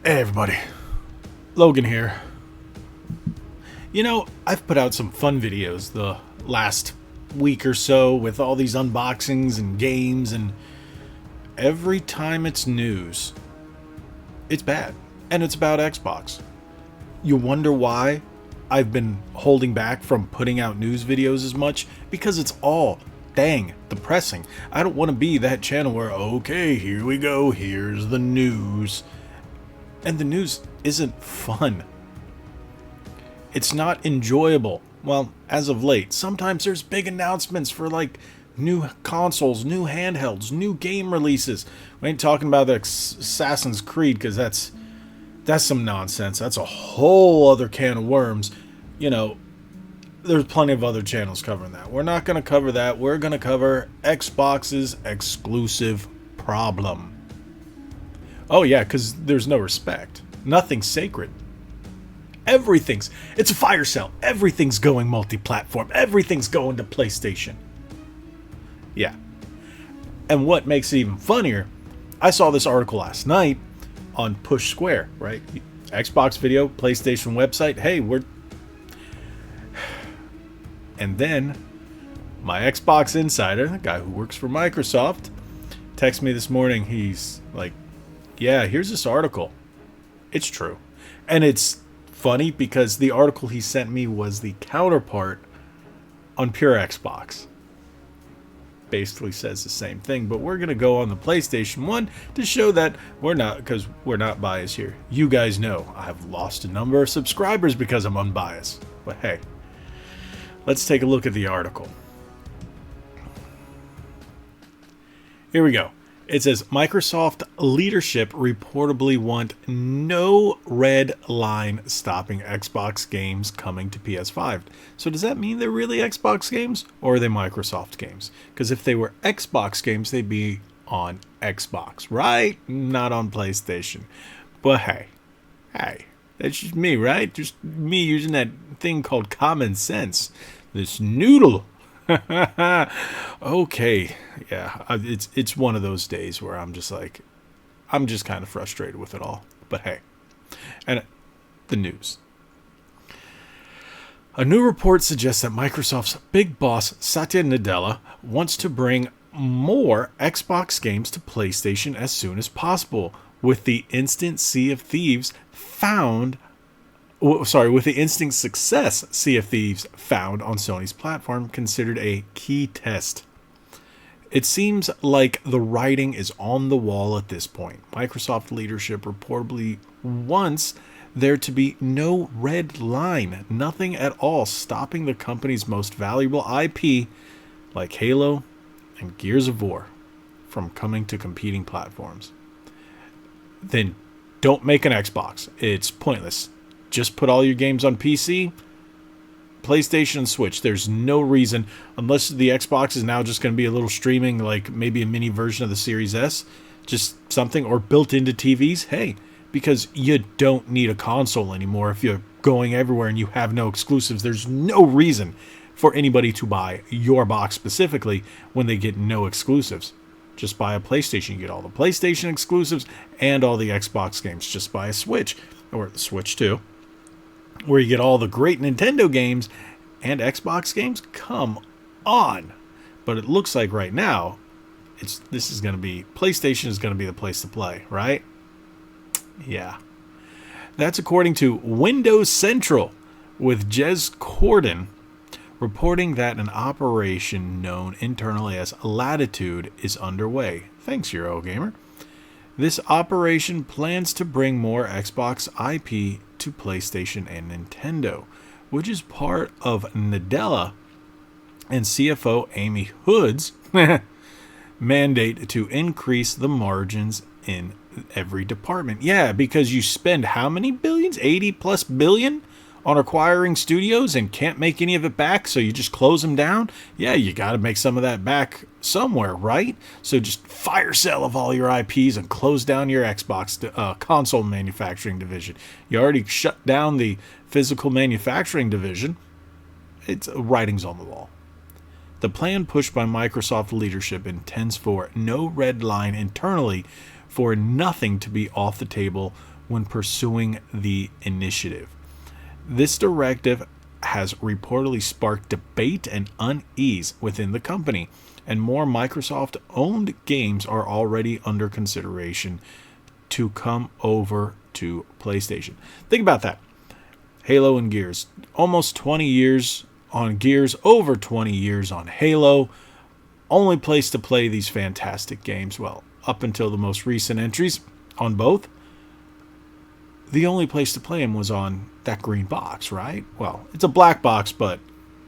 Hey everybody, Logan here. I've put out some fun videos the last week or so with all these unboxings and games, and every time it's news, it's bad. And it's about Xbox. You wonder why I've been holding back from putting out news videos as much? Because it's all dang depressing. I don't want to be that channel where, okay, here we go, here's the news. And the news isn't fun. It's not enjoyable. Well, as of late, sometimes there's big announcements for like new consoles, new handhelds, new game releases. We ain't talking about the Assassin's Creed because that's some nonsense. That's a whole other can of worms. There's plenty of other channels covering that. We're not going to cover that. We're going to cover Xbox's exclusive problem. Oh yeah, because there's no respect. Nothing's sacred. It's a fire sale. Everything's going multi-platform. Everything's going to PlayStation. Yeah. And what makes it even funnier, I saw this article last night on Push Square, right? Xbox video, PlayStation website. Hey, And then my Xbox insider, the guy who works for Microsoft, texted me this morning. He's like, yeah, here's this article. It's true. And it's funny because the article he sent me was the counterpart on Pure Xbox. Basically says the same thing, but we're going to go on the PlayStation 1 to show that we're not biased here. You guys know I've lost a number of subscribers because I'm unbiased. But hey, let's take a look at the article. Here we go. It says, Microsoft leadership reportedly want no red line stopping Xbox games coming to PS5. So does that mean they're really Xbox games, or are they Microsoft games? Because if they were Xbox games, they'd be on Xbox, right? Not on PlayStation. But hey, that's just me, right? Just me using that thing called common sense. This noodle. Okay, yeah, it's one of those days where I'm just kind of frustrated with it all. But hey, and the news. A new report suggests that Microsoft's big boss Satya Nadella wants to bring more Xbox games to PlayStation as soon as possible, with the instant success Sea of Thieves found on Sony's platform considered a key test. It seems like the writing is on the wall at this point. Microsoft leadership reportedly wants there to be no red line, nothing at all stopping the company's most valuable IP, like Halo and Gears of War, from coming to competing platforms. Then don't make an Xbox. It's pointless. Just put all your games on PC, PlayStation, and Switch. There's no reason, unless the Xbox is now just going to be a little streaming, like maybe a mini version of the Series S, just something, or built into TVs. Hey, because you don't need a console anymore if you're going everywhere and you have no exclusives. There's no reason for anybody to buy your box specifically when they get no exclusives. Just buy a PlayStation. You get all the PlayStation exclusives and all the Xbox games. Just buy a Switch, or the Switch 2. Where you get all the great Nintendo games and Xbox games. Come on. But it looks like right now, PlayStation is going to be the place to play, right? Yeah. That's according to Windows Central, with Jez Corden reporting that an operation known internally as Latitude is underway. Thanks, Eurogamer. This operation plans to bring more Xbox IP to PlayStation and Nintendo, which is part of Nadella and CFO Amy Hood's mandate to increase the margins in every department. Yeah, because you spend how many billions? 80 plus billion on acquiring studios and can't make any of it back, so you just close them down. Yeah, you got to make some of that back somewhere, right? So just fire sale of all your IPs and close down your Xbox console manufacturing division. You already shut down the physical manufacturing division. It's writing's on the wall. The plan pushed by Microsoft leadership intends for no red line internally, for nothing to be off the table when pursuing the initiative. This directive has reportedly sparked debate and unease within the company, and more Microsoft-owned games are already under consideration to come over to PlayStation. Think about that. Halo and Gears. Almost 20 years on Gears, over 20 years on Halo. Only place to play these fantastic games, well, up until the most recent entries on both, the only place to play them was on that green box, right? Well, it's a black box, but,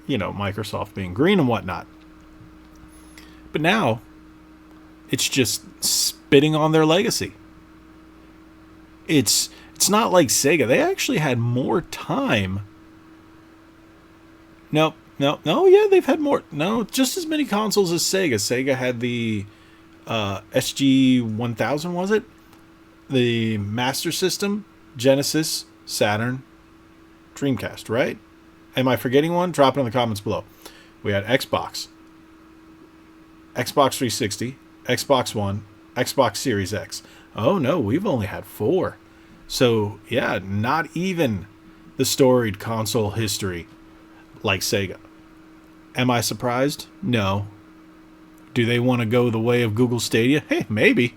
Microsoft being green and whatnot. But now, it's just spitting on their legacy. It's not like Sega. They actually had more time. No, yeah, they've had more. No, just as many consoles as Sega. Sega had the SG-1000, was it? The Master System, Genesis, Saturn, Dreamcast, right? Am I forgetting one? Drop it in the comments below. We had Xbox 360, Xbox One, Xbox Series X. Oh no, we've only had 4. So, yeah, not even the storied console history like Sega. Am I surprised? No. Do they want to go the way of Google Stadia? Hey, maybe.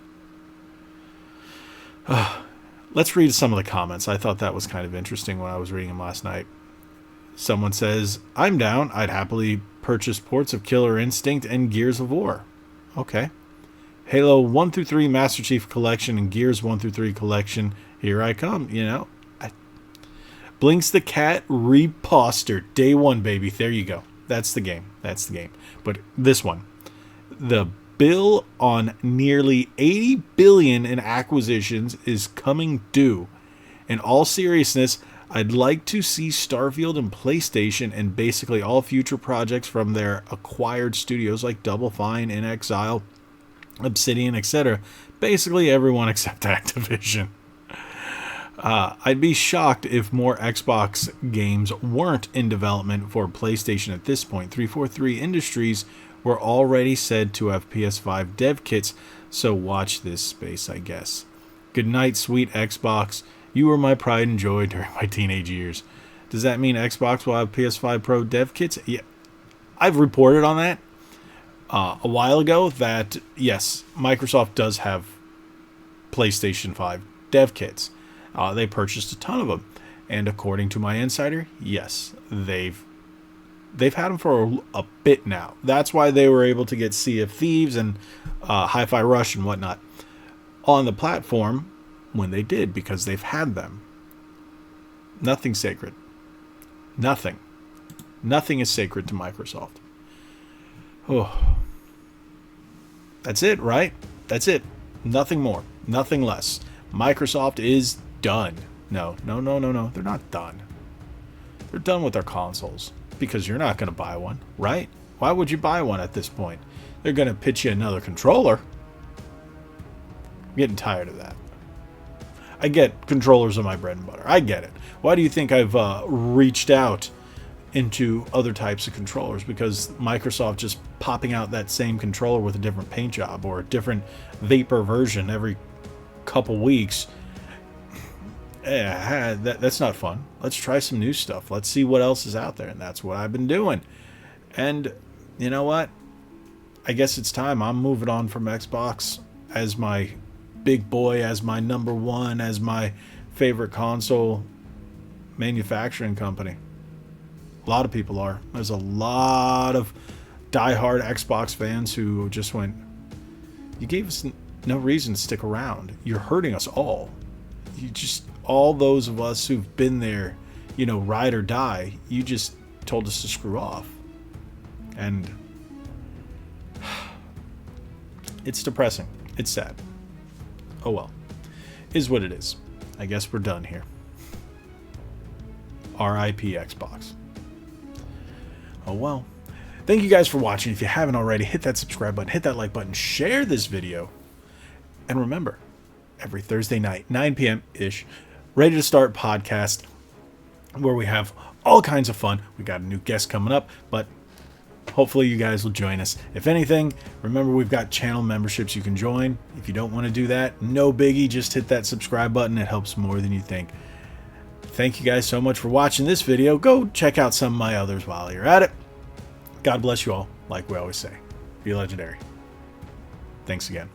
Let's read some of the comments. I thought that was kind of interesting when I was reading them last night. Someone says, I'm down. I'd happily purchase ports of Killer Instinct and Gears of War. Okay. Halo 1 through 3 Master Chief Collection and Gears 1 through 3 Collection. Here I come, Blinks the Cat Reposter. Day 1, baby. There you go. That's the game. But this one. The bill on nearly $80 billion in acquisitions is coming due. In all seriousness, I'd like to see Starfield and PlayStation and basically all future projects from their acquired studios like Double Fine, In Exile, Obsidian, etc. Basically everyone except Activision. I'd be shocked if more Xbox games weren't in development for PlayStation at this point. 343 Industries were already said to have PS5 dev kits, so watch this space, I guess. Good night, sweet Xbox. You were my pride and joy during my teenage years. Does that mean Xbox will have PS5 Pro dev kits? Yeah, I've reported on that a while ago that, yes, Microsoft does have PlayStation 5 dev kits. They purchased a ton of them. And according to my insider, yes, they've had them for a bit now. That's why they were able to get Sea of Thieves and Hi-Fi Rush and whatnot on the platform when they did, because they've had them. Nothing's sacred. Nothing is sacred to Microsoft. Oh. That's it, right? That's it. Nothing more. Nothing less. Microsoft is done. No. They're not done. They're done with their consoles. Because you're not going to buy one, right? Why would you buy one at this point? They're going to pitch you another controller. I'm getting tired of that. I get controllers are my bread and butter. I get it. Why do you think I've reached out into other types of controllers? Because Microsoft just popping out that same controller with a different paint job or a different vapor version every couple weeks. That's not fun. Let's try some new stuff. Let's see what else is out there. And that's what I've been doing. And you know what? I guess it's time. I'm moving on from Xbox as my big boy, as my number one, as my favorite console manufacturing company. A lot of people are. There's a lot of diehard Xbox fans who just went, you gave us no reason to stick around. You're hurting us all. All those of us who've been there, ride or die, you just told us to screw off. And it's depressing. It's sad. Oh well. Is what it is. I guess we're done here. R.I.P. Xbox. Oh well. Thank you guys for watching. If you haven't already, hit that subscribe button, hit that like button, share this video. And remember, every Thursday night, 9 p.m.-ish, Ready to Start podcast, where we have all kinds of fun. We got a new guest coming up, but hopefully you guys will join us. If anything, remember we've got channel memberships you can join. If you don't want to do that, no biggie, just hit that subscribe button. It helps more than you think. Thank you guys so much for watching this video. Go check out some of my others while you're at it. God bless you all, like we always say. Be legendary. Thanks again.